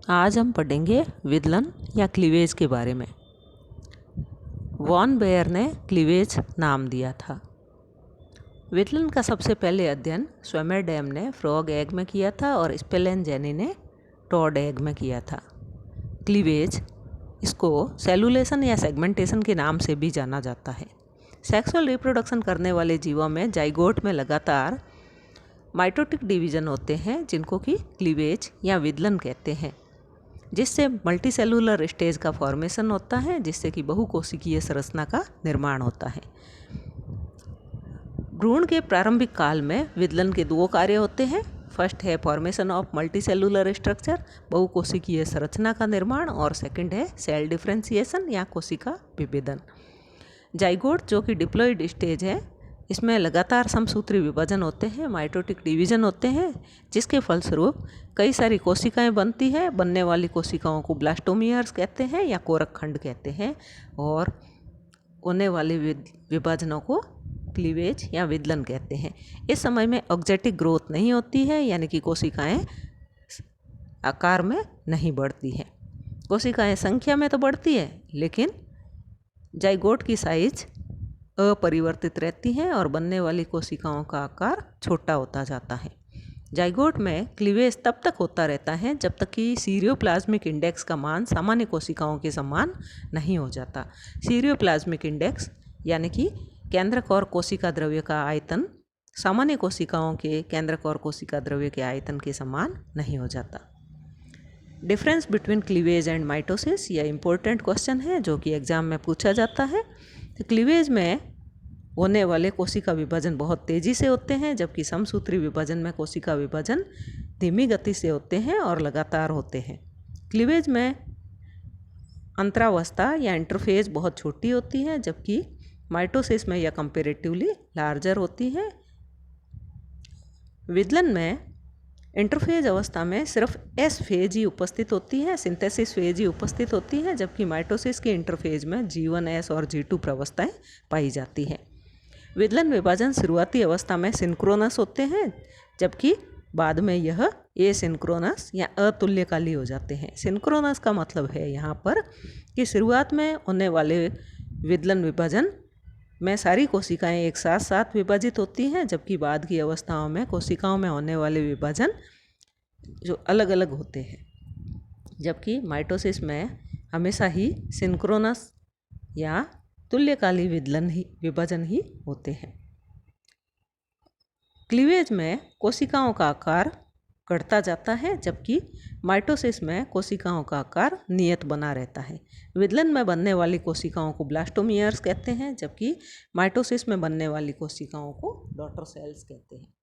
आज हम पढ़ेंगे विदलन या क्लीवेज के बारे में। वॉन बेयर ने क्लीवेज नाम दिया था। विदलन का सबसे पहले अध्ययन स्वेमेरडैम ने फ्रॉग एग में किया था और स्पेलेंजेनी ने टॉड एग में किया था। क्लीवेज, इसको सेलुलेशन या सेगमेंटेशन के नाम से भी जाना जाता है। सेक्सुअल रिप्रोडक्शन करने वाले जीवों में जाइगोट में लगातार माइटोटिक डिवीजन होते हैं, जिनको कि क्लीवेज या विदलन कहते हैं, जिससे मल्टीसेलुलर स्टेज का फॉर्मेशन होता है, जिससे कि बहुकोशिकीय संरचना का निर्माण होता है। भ्रूण के प्रारंभिक काल में विदलन के दो कार्य होते हैं। फर्स्ट है फॉर्मेशन ऑफ मल्टीसेलुलर स्ट्रक्चर, बहुकोशिकीय संरचना का निर्माण, और सेकंड है सेल डिफरेंशिएशन या कोशिका विभेदन। जाइगोट, जो कि डिप्लॉइड स्टेज है, इसमें लगातार समसूत्री विभाजन होते हैं, माइटोटिक डिवीजन होते हैं, जिसके फलस्वरूप कई सारी कोशिकाएं बनती हैं। बनने वाली कोशिकाओं को ब्लास्टोमियर्स कहते हैं या कोरक खंड कहते हैं, और होने वाले विभाजनों को क्लीवेज या विदलन कहते हैं। इस समय में ऑक्जेटिक ग्रोथ नहीं होती है, यानी कि कोशिकाएं आकार में नहीं बढ़ती हैं। कोशिकाएं संख्या में तो बढ़ती है, लेकिन जाइगोट की साइज अपरिवर्तित रहती हैं और बनने वाली कोशिकाओं का आकार छोटा होता जाता है। जाइगोट में क्लीवेज तब तक होता रहता है जब तक कि सीरियोप्लाज्मिक इंडेक्स का मान सामान्य कोशिकाओं के समान नहीं हो जाता। सीरियोप्लाज्मिक इंडेक्स यानी कि केंद्रक और कोशिका द्रव्य का आयतन सामान्य कोशिकाओं के केंद्रक और कोशिका द्रव्य के आयतन के समान नहीं हो जाता। Difference between cleavage and mitosis, यह इंपॉर्टेंट क्वेश्चन है जो कि एग्जाम में पूछा जाता है। तो क्लीवेज में होने वाले कोशिका विभाजन बहुत तेज़ी से होते हैं, जबकि समसूत्री विभाजन में कोशिका विभाजन धीमी गति से होते हैं और लगातार होते हैं। क्लीवेज में अंतरावस्था या इंटरफेज बहुत छोटी होती है, जबकि माइटोसिस में यह कंपेरेटिवली लार्जर होती है। विदलन में इंटरफेज अवस्था में सिर्फ एस फेज ही उपस्थित होती है, सिंथेसिस फेज ही उपस्थित होती है, जबकि माइटोसिस के इंटरफेज में G1, S और G2 प्रवस्थाएं पाई जाती हैं। विदलन विभाजन शुरुआती अवस्था में सिंक्रोनस होते हैं, जबकि बाद में यह एसिंक्रोनस या अतुल्यकाली हो जाते हैं। सिंक्रोनस का मतलब है यहाँ पर कि शुरुआत में होने वाले विदलन विभाजन में सारी कोशिकाएं एक साथ साथ विभाजित होती हैं, जबकि बाद की अवस्थाओं में कोशिकाओं में होने वाले विभाजन जो अलग अलग होते हैं। जबकि माइटोसिस में हमेशा ही सिंक्रोनस या तुल्यकाली विभाजन ही होते हैं। क्लीवेज में कोशिकाओं का आकार घटता जाता है, जबकि माइटोसिस में कोशिकाओं का आकार नियत बना रहता है। विदलन में बनने वाली कोशिकाओं को ब्लास्टोमियर्स कहते हैं, जबकि माइटोसिस में बनने वाली कोशिकाओं को डॉटर सेल्स कहते हैं।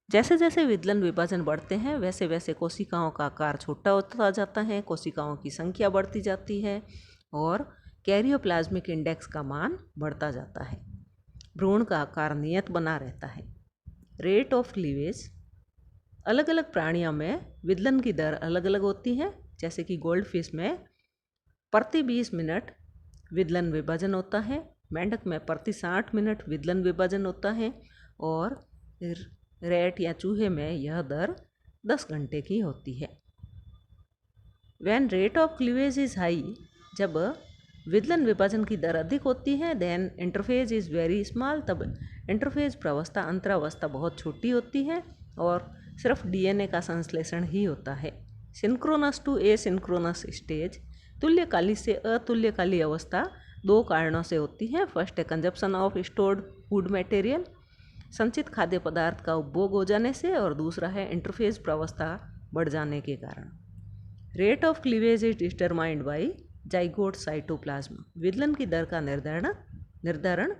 जैसे जैसे विदलन विभाजन बढ़ते हैं, वैसे वैसे कोशिकाओं का आकार छोटा होता जाता है, कोशिकाओं की संख्या बढ़ती जाती है और कैरियोप्लाज्मिक इंडेक्स का मान बढ़ता जाता है। भ्रूण का आकार नियत बना रहता है। रेट ऑफ क्लीवेज, अलग अलग प्राणियों में विदलन की दर अलग अलग होती है। जैसे कि गोल्ड फिश में प्रति 20 मिनट विदलन विभाजन होता है, मेंढक में प्रति 60 मिनट विदलन विभाजन होता है, और रेट या चूहे में यह दर 10 घंटे की होती है। When rate of cleavage is high, जब विदलन विभाजन की दर अधिक होती है, then interphase is very small, तब इंटरफेज प्रवस्था अंतरावस्था बहुत छोटी होती है और सिर्फ डीएनए का संश्लेषण ही होता है। सिंक्रोनस टू एसिंक्रोनस स्टेज, तुल्यकाली से अतुल्यकाली अवस्था दो कारणों से होती है। फर्स्ट है consumption of stored food material, संचित खाद्य पदार्थ का उपभोग हो जाने से, और दूसरा है इंटरफेज प्रवस्था बढ़ जाने के कारण। Rate of cleavage is determined by zygote cytoplasm, विदलन की दर का निर्धारण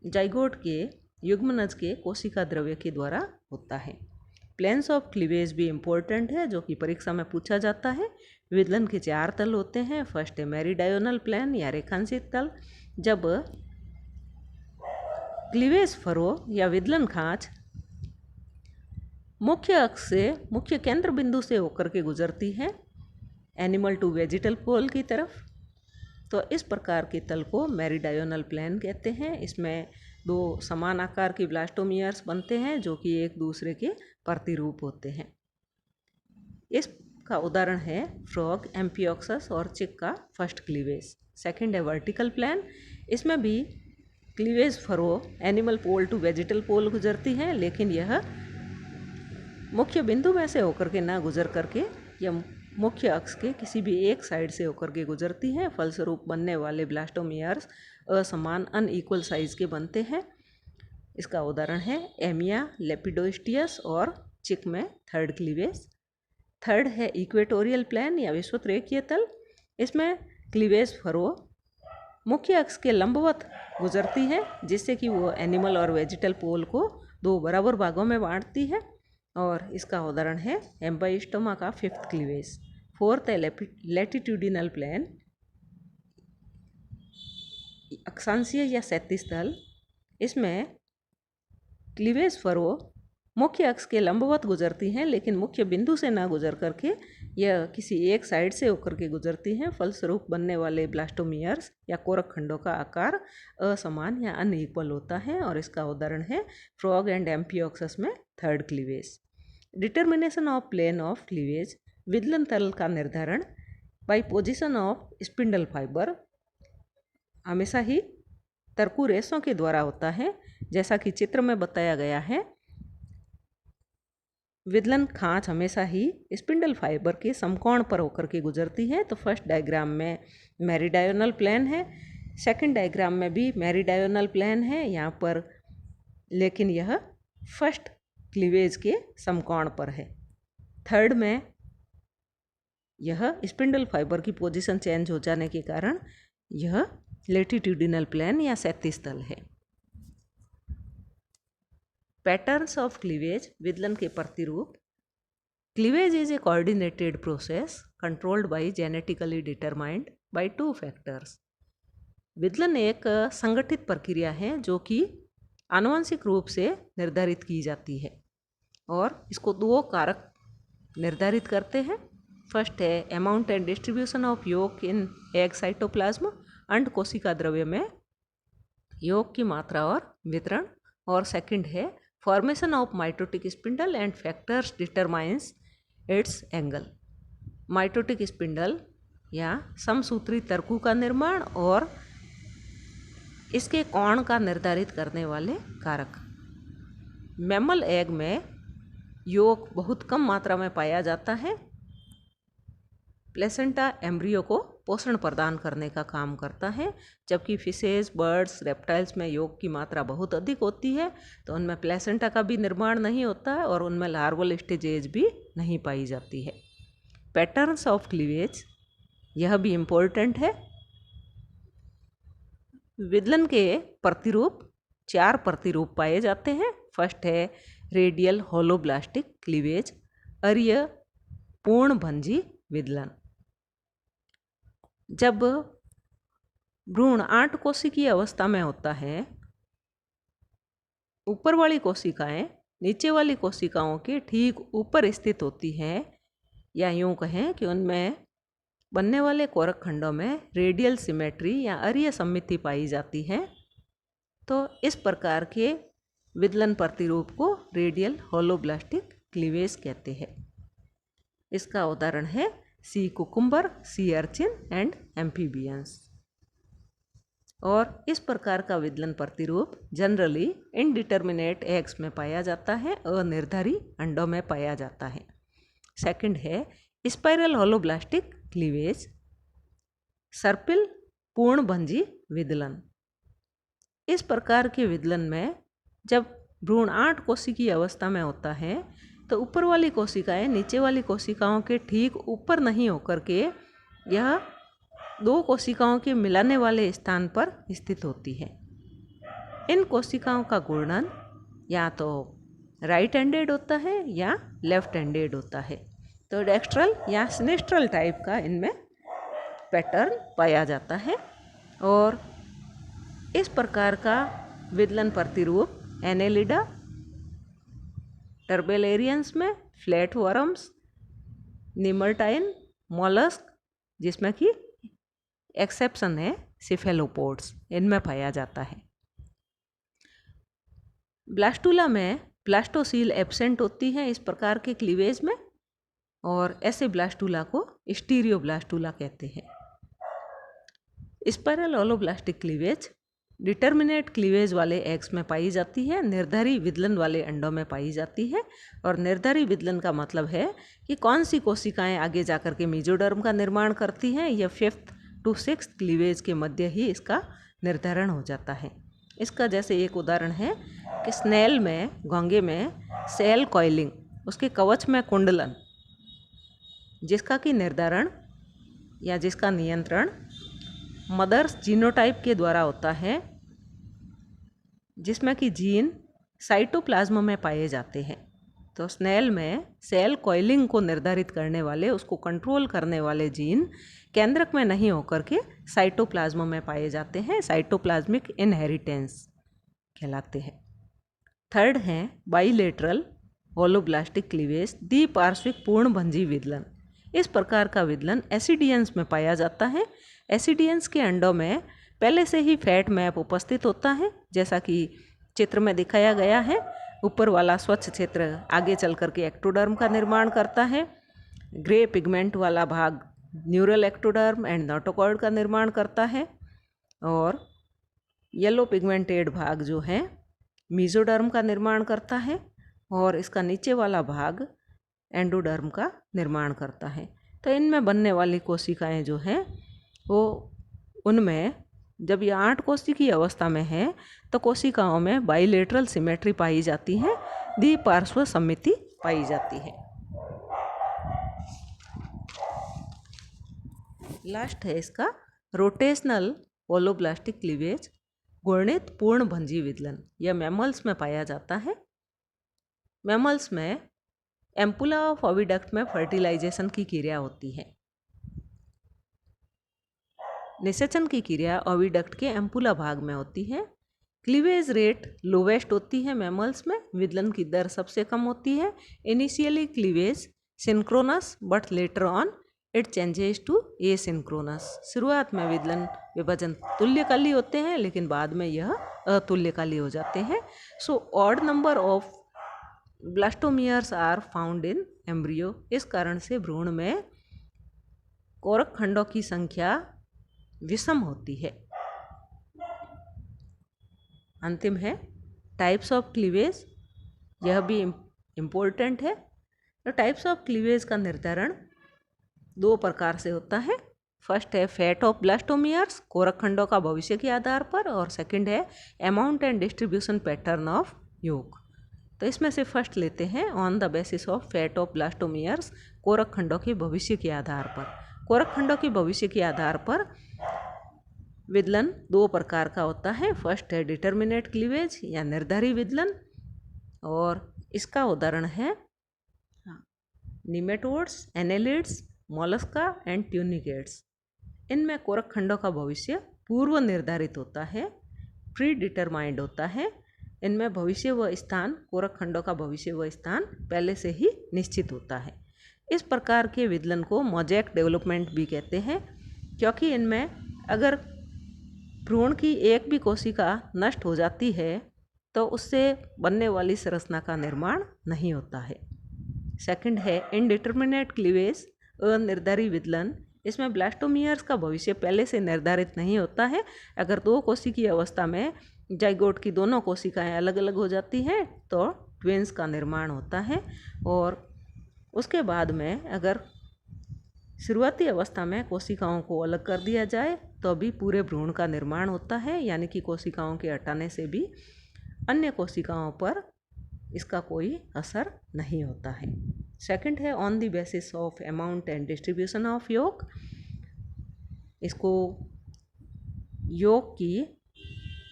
जाइगोट के युग्मनज के कोशिका द्रव्य के द्वारा होता है। प्लेन्स ऑफ क्लीवेज भी इम्पोर्टेंट है, जो कि परीक्षा में पूछा जाता है। विदलन के 4 तल होते हैं। फर्स्ट है मेरीडायोनल प्लेन या रेखांशित तल, जब क्लीवेज फरो या विदलन खांच मुख्य अक्ष से मुख्य केंद्र बिंदु से होकर के गुजरती है एनिमल टू वेजिटल पोल की तरफ, तो इस प्रकार के तल को मेरीडायोनल प्लेन कहते हैं। इसमें दो समान आकार की ब्लास्टोमियर्स बनते हैं जो कि एक दूसरे के प्रतिरूप होते हैं। इसका उदाहरण है फ्रॉग, एम्फियोक्सस और चिक का फर्स्ट क्लीवेज। सेकंड है वर्टिकल प्लान। इसमें भी cleavage furrow animal pole to vegetal pole गुजरती है, लेकिन यह मुख्य बिंदु में से होकर के ना गुजर करके यह मुख्य अक्ष के किसी भी एक साइड से होकर के गुजरती हैं। फलस्वरूप बनने वाले ब्लास्टोमियर्स असमान अनइक्वल साइज के बनते हैं। इसका उदाहरण है एमिया, लेपिडोस्टियस और चिक में थर्ड क्लीवेज। थर्ड है इक्वेटोरियल प्लान या विषुवतरेखीय तल। इसमें क्लीवेज फरो मुख्य अक्ष के लंबवत गुजरती है, जिससे कि वो एनिमल और वेजिटल पोल को दो बराबर भागों में बांटती है। और इसका उदाहरण है एम्बाइस्टोमा का फिफ्थ क्लीवेज। फोर्थ है लैटिट्यूडिनल प्लान, अक्षांशीय या क्षैतिज तल। इसमें क्लीवेज फरो मुख्य अक्ष के लंबवत गुजरती हैं, लेकिन मुख्य बिंदु से ना गुजर करके यह किसी एक साइड से होकर के गुजरती हैं। फलस्वरूप बनने वाले ब्लास्टोमियर्स या कोरक खंडों का आकार असमान या अनइक्वल होता है। और इसका उदाहरण है फ्रॉग एंड एम्फियोक्सस में third cleavage. Determination of plane of cleavage, विदलन तल का निर्धारण by position of spindle fibre हमेशा ही तरकू रेशों के द्वारा होता है। जैसा कि चित्र में बताया गया है, विदलन खांच हमेशा ही स्पिंडल फाइबर के समकोण पर होकर के गुजरती है। तो फर्स्ट डायग्राम में मेरिडायनल प्लेन है, सेकंड डायग्राम में भी मेरिडायनल प्लेन है यहाँ पर, लेकिन यह फर्स्ट क्लीवेज के समकोण पर है। थर्ड में यह स्पिंडल फाइबर की पोजीशन चेंज हो जाने के कारण यह लैटिट्यूडिनल प्लेन या क्षैतिज तल है। पैटर्न्स ऑफ क्लीवेज, विदलन के प्रतिरूप। Cleavage is a coordinated process controlled by genetically determined by two factors. विदलन एक संगठित प्रक्रिया है जो कि आनुवंशिक रूप से निर्धारित की जाती है और इसको दो कारक निर्धारित करते हैं। फर्स्ट है amount and distribution of yolk in egg cytoplasm, अंड कोशिका द्रव्य में योक की मात्रा और वितरण। और सेकंड है formation of mitotic spindle and factors determines it's angle. Mitotic spindle या समसूत्री तर्कु का निर्माण और इसके कोण का निर्धारित करने वाले कारक। मैमल एग में योक बहुत कम मात्रा में पाया जाता है। प्लेसेंटा एम्ब्रियो को पोषण प्रदान करने का काम करता है, जबकि फिशेज, बर्ड्स, रेप्टाइल्स में योक की मात्रा बहुत अधिक होती है, तो उनमें प्लेसेंटा का भी निर्माण नहीं होता है और उनमें लार्वल स्टेजेज भी नहीं पाई जाती है। पैटर्न्स ऑफ क्लीवेज, यह भी इम्पोर्टेंट है। विदलन के प्रतिरूप, 4 प्रतिरूप पाए जाते हैं। फर्स्ट है रेडियल होलोब्लास्टिक क्लीवेज, अरीय पूर्णभंजी विदलन। जब भ्रूण 8 कोशिकीय अवस्था में होता है, ऊपर वाली कोशिकाएं नीचे वाली कोशिकाओं के ठीक ऊपर स्थित होती हैं, या यूं कहें कि उनमें बनने वाले कोरक खंडों में रेडियल सिमेट्री या अरीय सममिति पाई जाती है। तो इस प्रकार के विदलन प्रतिरूप को रेडियल होलोब्लास्टिक क्लीवेज कहते हैं। इसका उदाहरण है sea cucumber, sea urchin and amphibians. और इस प्रकार का विदलन प्रतिरूप जनरली इनडिटर्मिनेट एग्स में पाया जाता है, अनिर्धारी अंडों में पाया जाता है। सेकंड है स्पाइरल होलोब्लास्टिक क्लीवेज, सर्पिल पूर्णभंजी विदलन। इस प्रकार के विदलन में जब भ्रूण 8 कोशिकीय अवस्था में होता है, तो ऊपर वाली कोशिकाएं नीचे वाली कोशिकाओं के ठीक ऊपर नहीं होकर के यह 2 कोशिकाओं के मिलाने वाले स्थान पर स्थित होती है। इन कोशिकाओं का घूर्णन या तो राइट हैंडेड होता है या लेफ्ट हैंडेड होता है। तो डेक्स्ट्रल या सिनेस्ट्रल टाइप का इनमें पैटर्न पाया जाता है। और इस प्रकार का विदलन प्रतिरूप एनेलिडा, टर्बेलेरियंस में फ्लैट वर्म्स, निमर्टाइन, मोलस्क, जिसमें कि एक्सेप्शन है सिफेलोपोड्स, इनमें पाया जाता है। ब्लास्टूला में ब्लास्टोसील एब्सेंट होती है इस प्रकार के क्लीवेज में, और ऐसे ब्लास्टूला को स्टीरियोब्लास्टूला कहते हैं। स्पाइरल ओलोब्लास्टिक क्लीवेज डिटर्मिनेट क्लीवेज वाले एग्स में पाई जाती है, निर्धारी विदलन वाले अंडों में पाई जाती है। और निर्धारी विदलन का मतलब है कि कौन सी कोशिकाएं आगे जाकर के मेसोडर्म का निर्माण करती हैं, यह 5th to 6th क्लीवेज के मध्य ही इसका निर्धारण हो जाता है। इसका जैसे एक उदाहरण है कि स्नेल में, घोंगे में सेल कॉइलिंग, उसके कवच में कुंडलन, जिसका कि निर्धारण या जिसका नियंत्रण मदर्स जीनोटाइप के द्वारा होता है, जिसमें कि जीन साइटोप्लाज्म में पाए जाते हैं। तो स्नेल में सेल कॉइलिंग को निर्धारित करने वाले, उसको कंट्रोल करने वाले जीन केंद्रक में नहीं होकर के साइटोप्लाज्म में पाए जाते हैं, साइटोप्लाज्मिक इनहेरिटेंस कहलाते हैं। थर्ड है बाइलेटरल ओलोब्लास्टिक क्लीवेज, द्विपार्श्विक पूर्णभंजी विदलन। इस प्रकार का विदलन एसिडियंस में पाया जाता है। एसिडियंस के अंडों में पहले से ही फैट मैप उपस्थित होता है, जैसा कि चित्र में दिखाया गया है। ऊपर वाला स्वच्छ क्षेत्र आगे चल करके एक्टोडर्म का निर्माण करता है। ग्रे पिगमेंट वाला भाग न्यूरल एक्टोडर्म एंड नोटोकॉर्ड का निर्माण करता है, और येलो पिगमेंटेड भाग जो है मेसोडर्म का निर्माण करता है, और इसका नीचे वाला भाग एंडोडर्म का निर्माण करता है। तो इनमें बनने वाली कोशिकाएं जो हैं वो, उनमें जब ये 8 कोशिकीय अवस्था में है तो कोशिकाओं में बाइलेटरल सिमेट्री पाई जाती है, द्विपार्श्व सममिति पाई जाती है। लास्ट है इसका रोटेशनल ओलोब्लास्टिक क्लीवेज, घूर्णित पूर्णभंजी विदलन। यह मैमल्स में पाया जाता है। मैमल्स में एम्पुला ऑफ ओविडक्ट में फर्टिलाइजेशन की क्रिया होती है। निषेचन की क्रिया ओविडक्ट के एम्पुला भाग में होती है। क्लीवेज रेट लोवेस्ट होती है मैमल्स में, विदलन की दर सबसे कम होती है। Initially cleavage synchronous but later on it changes to asynchronous. शुरुआत में विदलन विभाजन तुल्यकाली होते हैं, लेकिन बाद में यह अतुल्यकाली हो जाते हैं। So odd number of blastomeres are found in embryo. इस कारण से भ्रूण में कोरक खंडों की संख्या विषम होती है। अंतिम है टाइप्स ऑफ क्लीवेज, यह भी इम्पोर्टेंट है। तो टाइप्स ऑफ क्लीवेज का निर्धारण 2 प्रकार से होता है। फर्स्ट है फैट ऑफ ब्लास्टोमियर्स, कोरक खंडों का भविष्य के आधार पर, और सेकंड है amount and distribution pattern of yolk. तो इसमें से फर्स्ट लेते हैं on the basis of fate of blastomeres, कोरक खंडों के भविष्य के आधार पर। कोरक खंडों के भविष्य के आधार पर विदलन 2 प्रकार का होता है। फर्स्ट है डिटर्मिनेट क्लीवेज या निर्धारी विदलन, और इसका उदाहरण है nematodes, annelids, Mollusca and tunicates. इनमें कोरक खंडों का भविष्य पूर्व निर्धारित होता है, प्री डिटरमाइंड होता है। इनमें भविष्य व स्थान, कोरक खंडों का भविष्य व स्थान पहले से ही निश्चित होता है। इस प्रकार के विदलन को मोज़ेक डेवलपमेंट भी कहते हैं, क्योंकि इनमें अगर भ्रूण की एक भी कोशिका नष्ट हो जाती है तो उससे बनने वाली संरचना का निर्माण नहीं होता है। सेकंड है इनडिटर्मिनेट क्लीवेज, अनिर्धारित विदलन। इसमें ब्लास्टोमियर्स का भविष्य पहले से निर्धारित नहीं होता है। अगर 2 कोशिकीय अवस्था में जाइगोट की दोनों कोशिकाएं अलग अलग हो जाती हैं तो ट्विंस का निर्माण होता है, और उसके बाद में अगर शुरुआती अवस्था में कोशिकाओं को अलग कर दिया जाए तो भी पूरे भ्रूण का निर्माण होता है, यानी कि कोशिकाओं के हटाने से भी अन्य कोशिकाओं पर इसका कोई असर नहीं होता है। सेकंड है on the basis of amount and distribution of योग। इसको योग की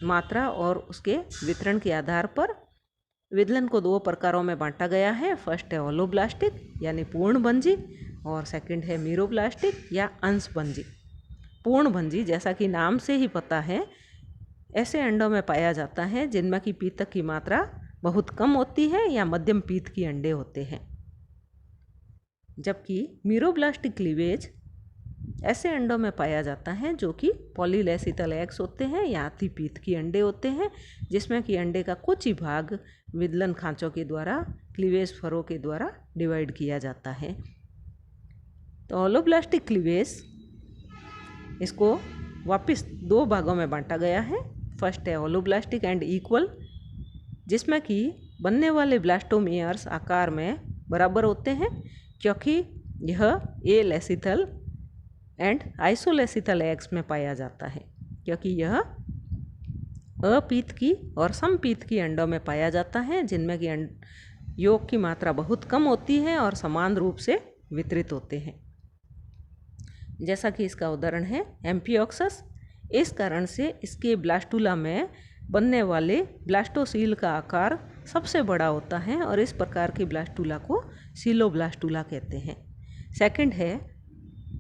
मात्रा और उसके वितरण के आधार पर विदलन को 2 प्रकारों में बांटा गया है। फर्स्ट है ओलोब्लास्टिक यानी पूर्णभंजी, और सेकंड है मीरोब्लास्टिक या अंशभंजी। पूर्णभंजी जैसा कि नाम से ही पता है, ऐसे अंडों में पाया जाता है जिनमें की पीतक की मात्रा बहुत कम होती है या मध्यम पीत की अंडे होते हैं। जबकि मीरोब्लास्टिक क्लीवेज ऐसे अंडों में पाया जाता है जो कि पॉलीलेसिथल एग्स होते हैं या हाथी पीत की अंडे होते हैं, जिसमें कि अंडे का कुछ ही भाग विदलन खांचों के द्वारा क्लीवेज फरों के द्वारा डिवाइड किया जाता है। तो होलोब्लास्टिक क्लीवेज इसको वापस दो भागों में बांटा गया है। फर्स्ट है होलोब्लास्टिक एंड इक्वल, जिसमें कि बनने वाले ब्लास्टोमेयर्स आकार में बराबर होते हैं, क्योंकि यह एलेसिथल एंड आइसोलेसिथल एग्स में पाया जाता है, क्योंकि यह अपीत की और समपीत की अंडों में पाया जाता है, जिनमें कि योग की मात्रा बहुत कम होती है और समान रूप से वितरित होते हैं। जैसा कि इसका उदाहरण है एम्फिओक्सस। इस कारण से इसके ब्लास्टुला में बनने वाले ब्लास्टोसील का आकार सबसे बड़ा होता है और इस प्रकार के ब्लास्टुला को सीलोब्लास्टुला कहते हैं। सेकंड है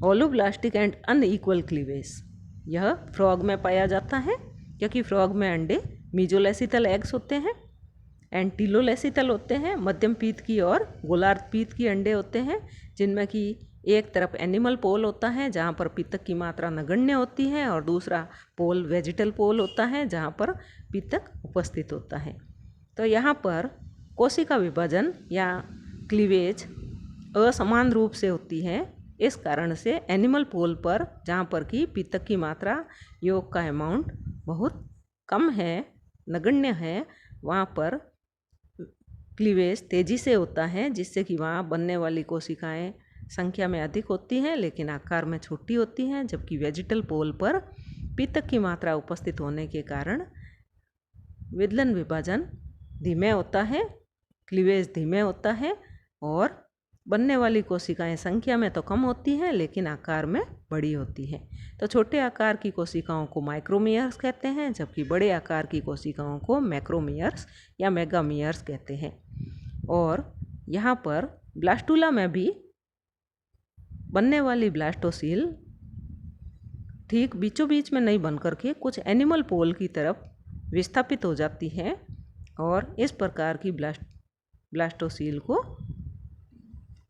होलोब्लास्टिक एंड अनइक्वल क्लीवेज। यह फ्रॉग में पाया जाता है, क्योंकि फ्रॉग में अंडे मीजोलेसिथल एग्स होते हैं एंड टीलोलेसिथल होते हैं। मध्यम पीत की और गोलार्ध पीत की अंडे होते हैं, जिनमें कि एक तरफ एनिमल पोल होता है जहाँ पर पीतक की मात्रा नगण्य होती है और दूसरा पोल वेजिटल पोल होता है जहाँ पर पीतक उपस्थित होता है। तो यहाँ पर कोशिका विभाजन या क्लीवेज असमान रूप से होती है। इस कारण से एनिमल पोल पर जहाँ पर कि पीतक की मात्रा योग का अमाउंट बहुत कम है, नगण्य है, वहाँ पर क्लीवेज तेज़ी से होता है, जिससे कि वहाँ बनने वाली कोशिकाएं संख्या में अधिक होती हैं लेकिन आकार में छोटी होती हैं, जबकि वेजिटल पोल पर पीतक की मात्रा उपस्थित होने के कारण विदलन विभाजन धीमे होता है, क्लीवेज धीमे होता है और बनने वाली कोशिकाएं संख्या में तो कम होती हैं लेकिन आकार में बड़ी होती हैं। तो छोटे आकार की कोशिकाओं को माइक्रोमेयर्स कहते हैं, जबकि बड़े आकार की कोशिकाओं को मैक्रोमेयर्स या मेगामेयर्स कहते हैं। और यहाँ पर ब्लास्टुला में भी बनने वाली ब्लास्टोसील ठीक बीचों बीच में नहीं बन करके कुछ एनिमल पोल की तरफ विस्थापित हो जाती है और इस प्रकार की ब्लास्टोसील को,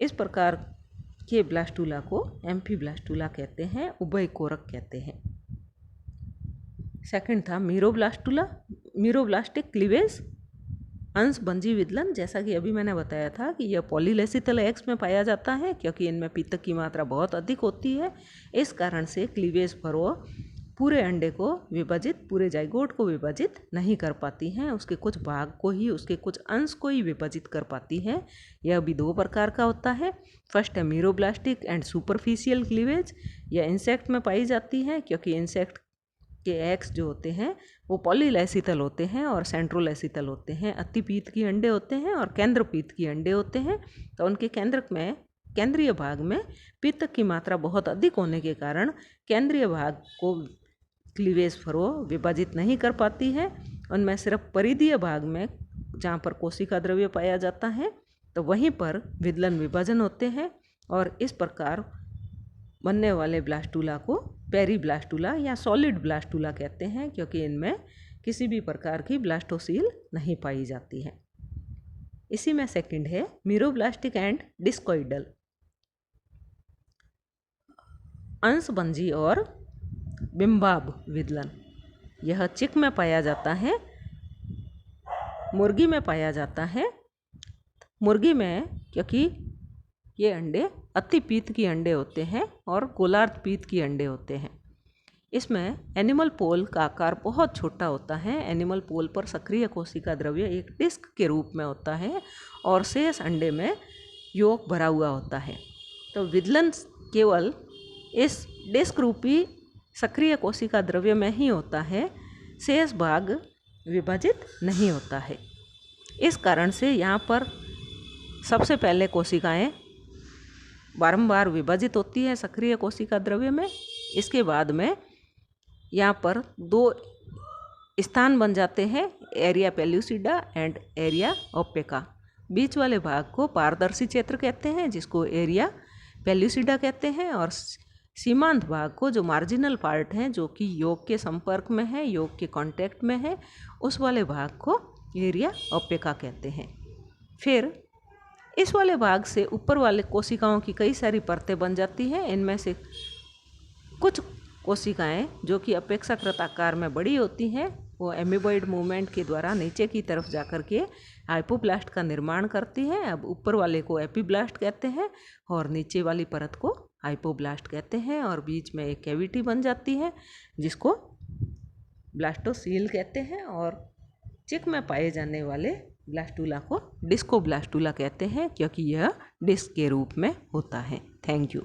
इस प्रकार के ब्लास्टुला को एम्फीब्लास्टुला कहते हैं, उभयकोरक कहते हैं। सेकंड था मीरोब्लास्टिक क्लीवेज, अंशभंजी विदलन। जैसा कि अभी मैंने बताया था कि यह पॉलीलेसिथल एग्स में पाया जाता है, क्योंकि इनमें पीतक की मात्रा बहुत अधिक होती है। इस कारण से क्लीवेज फरो पूरे अंडे को विभाजित, पूरे जाइगोट को विभाजित नहीं कर पाती हैं, उसके कुछ भाग को ही, उसके कुछ अंश को ही विभाजित कर पाती हैं। यह भी दो प्रकार का होता है। फर्स्ट है मीरोब्लास्टिक एंड सुपरफिशियल क्लीवेज। यह इंसेक्ट में पाई जाती है, क्योंकि इंसेक्ट के एग्स जो होते हैं वो पॉलीलेसिथल होते हैं और सेंट्रोलेसिथल होते हैं। अतिपीत की अंडे होते हैं और केंद्रपीत की अंडे होते हैं। तो उनके केंद्रीय भाग में पीतक की मात्रा बहुत अधिक होने के कारण केंद्रीय भाग को क्लीवेज फरो विभाजित नहीं कर पाती है। उनमें सिर्फ परिधीय भाग में, जहाँ पर कोशिका द्रव्य पाया जाता है, तो वहीं पर विदलन विभाजन होते हैं और इस प्रकार बनने वाले ब्लास्टुला को पेरीब्लास्टुला या सॉलिड ब्लास्टुला कहते हैं, क्योंकि इनमें किसी भी प्रकार की ब्लास्टोसील नहीं पाई जाती है। इसी में सेकंड है मीरोब्लास्टिक एंड डिस्कोइडल, अंशभंजी और बिंबाब विदलन। यह चिक में पाया जाता है, मुर्गी में पाया जाता है। मुर्गी में क्योंकि ये अंडे अतिपीत की अंडे होते हैं और गोलार्ध पीत की अंडे होते हैं। इसमें एनिमल पोल का आकार बहुत छोटा होता है। एनिमल पोल पर सक्रिय कोशिका द्रव्य एक डिस्क के रूप में होता है और शेष अंडे में योग भरा हुआ होता है। तो विदलन केवल इस डिस्क रूपी सक्रिय कोशिका द्रव्य में ही होता है, शेष भाग विभाजित नहीं होता है। इस कारण से यहाँ पर सबसे पहले कोशिकाएं बारंबार विभाजित होती है सक्रिय कोशिका द्रव्य में। इसके बाद में यहाँ पर दो स्थान बन जाते हैं, area pellucida and area opaca. बीच वाले भाग को पारदर्शी क्षेत्र कहते हैं, जिसको एरिया पेल्यूसिडा कहते हैं, और सीमांत भाग को, जो मार्जिनल पार्ट है, जो कि योग के संपर्क में है, योग के कांटेक्ट में है, उस वाले भाग को एरिया ओपेका कहते हैं। फिर इस वाले भाग से ऊपर वाले कोशिकाओं की कई सारी परतें बन जाती हैं। इनमें से कुछ कोशिकाएं जो कि अपेक्षाकृत आकार में बड़ी होती हैं वो एमीबॉइड मूवमेंट के द्वारा नीचे की तरफ जाकर के हाइपोब्लास्ट का निर्माण करती है। अब ऊपर वाले को एपीब्लास्ट कहते हैं और नीचे वाली परत को हाइपोब्लास्ट कहते हैं, और बीच में एक कैविटी बन जाती है जिसको ब्लास्टोसील कहते हैं, और चिक में पाए जाने वाले ब्लास्टूला को डिस्कोब्लास्टूला कहते हैं क्योंकि यह डिस्क के रूप में होता है। Thank you.